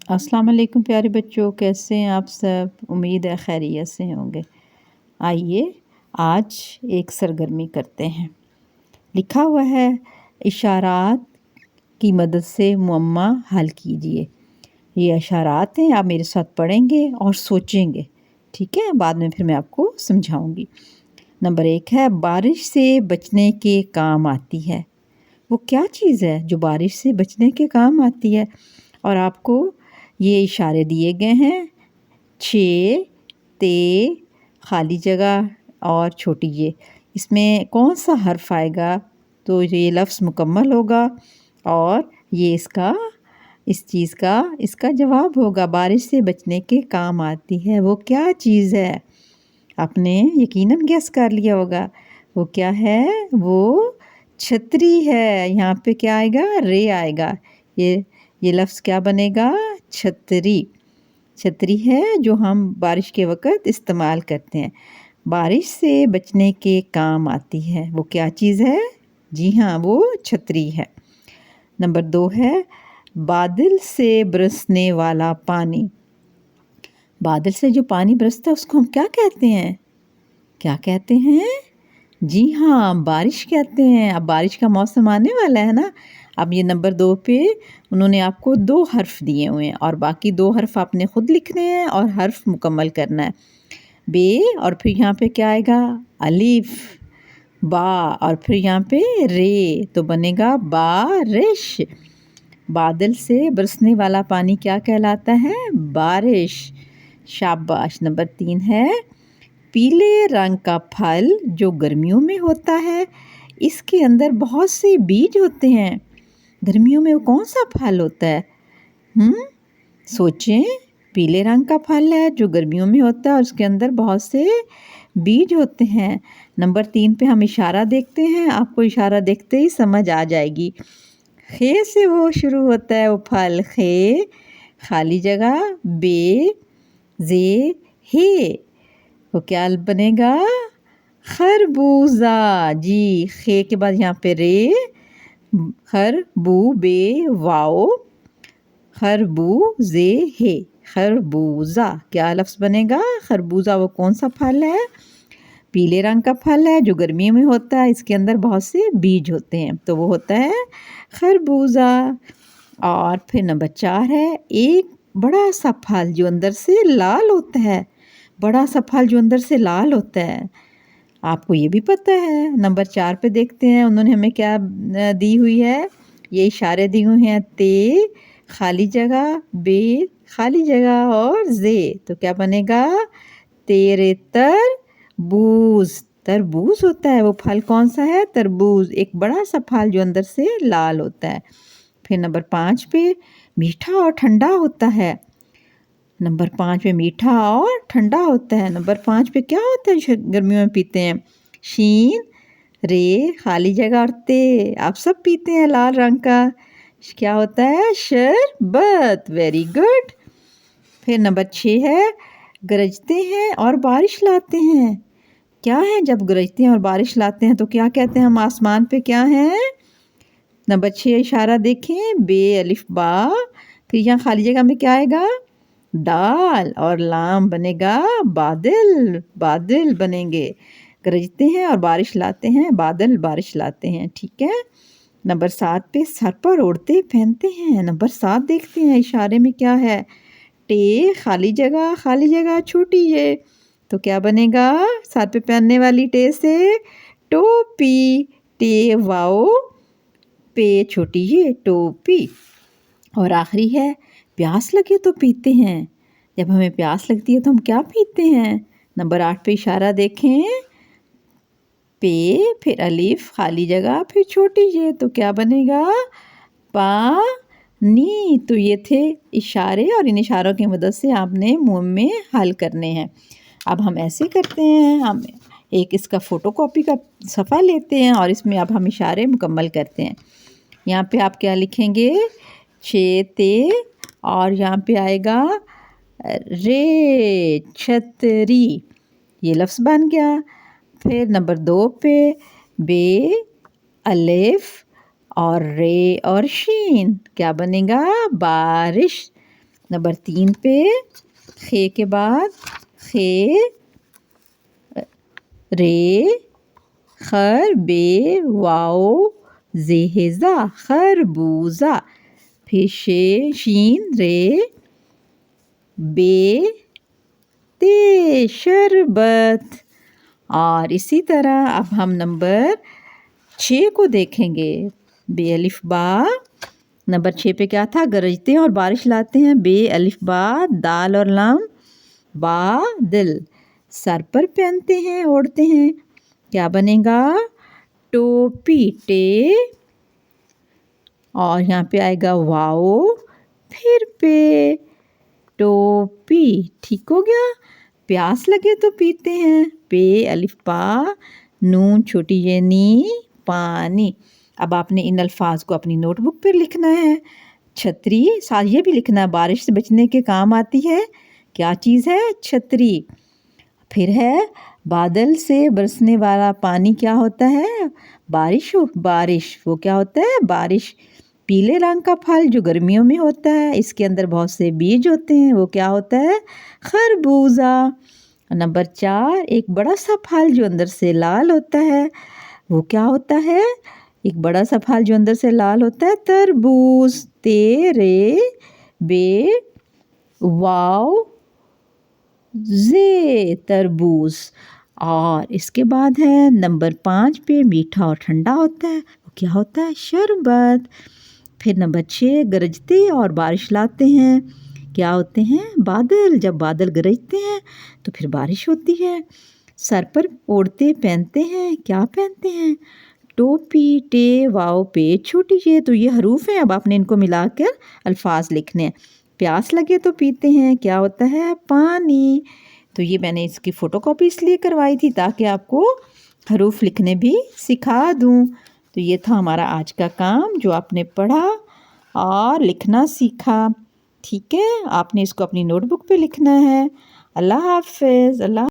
السلام علیکم پیارے بچوں، کیسے ہیں آپ سب؟ امید ہے خیریت سے ہوں گے۔ آئیے آج ایک سرگرمی کرتے ہیں۔ لکھا ہوا ہے اشارات کی مدد سے معمہ حل کیجیے۔ یہ اشارات ہیں، آپ میرے ساتھ پڑھیں گے اور سوچیں گے، ٹھیک ہے؟ بعد میں پھر میں آپ کو سمجھاؤں گی۔ نمبر 1 ہے بارش سے بچنے کے کام آتی ہے۔ وہ کیا چیز ہے جو بارش سے بچنے کے کام آتی ہے؟ اور آپ کو یہ اشارے دیے گئے ہیں، چھ، تے، خالی جگہ اور چھوٹی یہ۔ اس میں کون سا حرف آئے گا تو یہ لفظ مکمل ہوگا اور یہ اس کا جواب ہوگا۔ بارش سے بچنے کے کام آتی ہے، وہ کیا چیز ہے؟ آپ نے یقیناً گیس کر لیا ہوگا، وہ کیا ہے؟ وہ چھتری ہے۔ یہاں پہ کیا آئے گا؟ رے آئے گا۔ یہ لفظ کیا بنے گا؟ چھتری۔ چھتری ہے جو ہم بارش کے وقت استعمال کرتے ہیں۔ بارش سے بچنے کے کام آتی ہے، وہ کیا چیز ہے؟ جی ہاں، وہ چھتری ہے۔ نمبر 2 ہے بادل سے برسنے والا پانی۔ بادل سے جو پانی برستا ہے اس کو ہم کیا کہتے ہیں؟ کیا کہتے ہیں؟ جی ہاں، بارش کہتے ہیں۔ اب بارش کا موسم آنے والا ہے نا۔ اب یہ نمبر 2 پہ انہوں نے آپ کو 2 حرف دیے ہوئے ہیں اور باقی 2 حرف آپ نے خود لکھنے ہیں اور حرف مکمل کرنا ہے۔ بے اور پھر یہاں پہ کیا آئے گا؟ الف، با اور پھر یہاں پہ رے، تو بنے گا بارش۔ بادل سے برسنے والا پانی کیا کہلاتا ہے؟ بارش۔ شاباش۔ نمبر 3 ہے پیلے رنگ کا پھل جو گرمیوں میں ہوتا ہے، اس کے اندر بہت سے بیج ہوتے ہیں۔ گرمیوں میں وہ کون سا پھل ہوتا ہے؟ سوچیں۔ پیلے رنگ کا پھل ہے جو گرمیوں میں ہوتا ہے اور اس کے اندر بہت سے بیج ہوتے ہیں۔ نمبر 3 پہ ہم اشارہ دیکھتے ہیں، آپ کو اشارہ دیکھتے ہی سمجھ آ جائے گی۔ خے سے وہ شروع ہوتا ہے وہ پھل، خے، خالی جگہ، بے، زے، ہے، وہ کیا بنے گا؟ خربوزہ۔ جی، خے کے بعد یہاں پہ رے، خربو، بے، واؤ، خربوزے، ہے، خربوزہ۔ کیا لفظ بنے گا؟ خربوزہ۔ وہ کون سا پھل ہے؟ پیلے رنگ کا پھل ہے جو گرمیوں میں ہوتا ہے، اس کے اندر بہت سے بیج ہوتے ہیں، تو وہ ہوتا ہے خربوزہ۔ اور پھر نمبر 4 ہے ایک بڑا سا پھل جو اندر سے لال ہوتا ہے۔ بڑا سا پھل جو اندر سے لال ہوتا ہے، آپ کو یہ بھی پتہ ہے۔ نمبر 4 پہ دیکھتے ہیں انہوں نے ہمیں کیا دی ہوئی ہے، یہ اشارے دی ہوئے ہیں، تے، خالی جگہ، بے، خالی جگہ اور زے، تو کیا بنے گا؟ تیرے تربوز۔ تربوز ہوتا ہے وہ پھل، کون سا ہے؟ تربوز، ایک بڑا سا پھل جو اندر سے لال ہوتا ہے۔ پھر نمبر 5 پہ میٹھا اور ٹھنڈا ہوتا ہے۔ نمبر 5 پہ میٹھا اور ٹھنڈا ہوتا ہے۔ نمبر 5 پہ کیا ہوتا ہے گرمیوں میں پیتے ہیں؟ شین، رے، خالی جگہ اور تے، آپ سب پیتے ہیں لال رنگ کا، کیا ہوتا ہے؟ شربت۔ Very good. پھر نمبر 6 ہے گرجتے ہیں اور بارش لاتے ہیں۔ کیا ہے جب گرجتے ہیں اور بارش لاتے ہیں تو کیا کہتے ہیں ہم؟ آسمان پہ کیا ہیں؟ نمبر 6 اشارہ دیکھیں، بے، الف، با، پھر یہاں خالی جگہ میں کیا آئے گا؟ دال اور لام بنے گا بادل۔ بادل بنیں گے۔ گرجتے ہیں اور بارش لاتے ہیں، بادل بارش لاتے ہیں، ٹھیک ہے۔ نمبر 7 پہ سر پر اوڑھتے پہنتے ہیں۔ نمبر 7 دیکھتے ہیں اشارے میں کیا ہے؟ ٹے، خالی جگہ چھوٹی یہ، تو کیا بنے گا؟ سر پہ پہننے والی ٹے سے ٹوپی، ٹے، واؤ، پے، چھوٹی یہ، ٹوپی۔ اور آخری ہے پیاس لگے تو پیتے ہیں۔ جب ہمیں پیاس لگتی ہے تو ہم کیا پیتے ہیں؟ نمبر 8 پہ اشارہ دیکھیں، پے، پھر الف، خالی جگہ، پھر چھوٹی یہ، تو کیا بنے گا؟ پانی۔ تو یہ تھے اشارے اور ان اشاروں کی مدد سے آپ نے معمے حل کرنے ہیں۔ اب ہم ایسے کرتے ہیں، ہم ایک اس کا فوٹو کاپی کا صفحہ لیتے ہیں اور اس میں اب ہم اشارے مکمل کرتے ہیں۔ یہاں پہ آپ کیا لکھیں گے؟ تے، اور یہاں پہ آئے گا رے، چھتری، یہ لفظ بن گیا۔ پھر نمبر 2 پہ بے، الف اور رے اور شین، کیا بنے گا؟ بارش۔ نمبر 3 پہ خے کے بعد خے رے خر بے واؤ زیزا خربوزہ. پھر شین رے بے تے شربت. اور اسی طرح اب ہم نمبر 6 کو دیکھیں گے. بے الف با. نمبر 6 پہ کیا تھا؟ گرجتے ہیں اور بارش لاتے ہیں. بے الف با دال اور لام بادل. سر پر پہنتے ہیں اوڑھتے ہیں. کیا بنے گا؟ ٹوپی ٹے. اور یہاں پہ آئے گا واؤ پھر پہ ٹوپی. ٹھیک ہو گیا. پیاس لگے تو پیتے ہیں. پے الف پا نون چھوٹی یہ نی پانی. اب آپ نے ان الفاظ کو اپنی نوٹ بک پر لکھنا ہے. چھتری ساتھ یہ بھی لکھنا ہے بارش سے بچنے کے کام آتی ہے. کیا چیز ہے؟ چھتری. پھر ہے بادل سے برسنے والا پانی کیا ہوتا ہے؟ بارش. بارش وہ کیا ہوتا ہے؟ بارش. پیلے رنگ کا پھل جو گرمیوں میں ہوتا ہے، اس کے اندر بہت سے بیج ہوتے ہیں، وہ کیا ہوتا ہے؟ خربوزہ. نمبر 4 ایک بڑا سا پھل جو اندر سے لال ہوتا ہے، وہ کیا ہوتا ہے؟ ایک بڑا سا پھل جو اندر سے لال ہوتا ہے، تربوز. تیرے بے واؤ زے تربوز. اور اس کے بعد ہے نمبر 5 پہ میٹھا اور ٹھنڈا ہوتا ہے، وہ کیا ہوتا ہے؟ شربت. پھر نمبر 6 گرجتے اور بارش لاتے ہیں، کیا ہوتے ہیں؟ بادل. جب بادل گرجتے ہیں تو پھر بارش ہوتی ہے. سر پر اوڑھتے پہنتے ہیں، کیا پہنتے ہیں؟ ٹوپی ٹے واؤ پے چھوٹی یہ. تو یہ حروف ہیں. اب آپ نے ان کو ملا کر الفاظ لکھنے ہیں. پیاس لگے تو پیتے ہیں، کیا ہوتا ہے؟ پانی. تو یہ میں نے اس کی فوٹو کاپی اس لیے کروائی تھی تاکہ آپ کو حروف لکھنے بھی سکھا دوں. تو یہ تھا ہمارا آج کا کام جو آپ نے پڑھا اور لکھنا سیکھا. ٹھیک ہے، آپ نے اس کو اپنی نوٹ بک پہ لکھنا ہے. اللہ حافظ. اللہ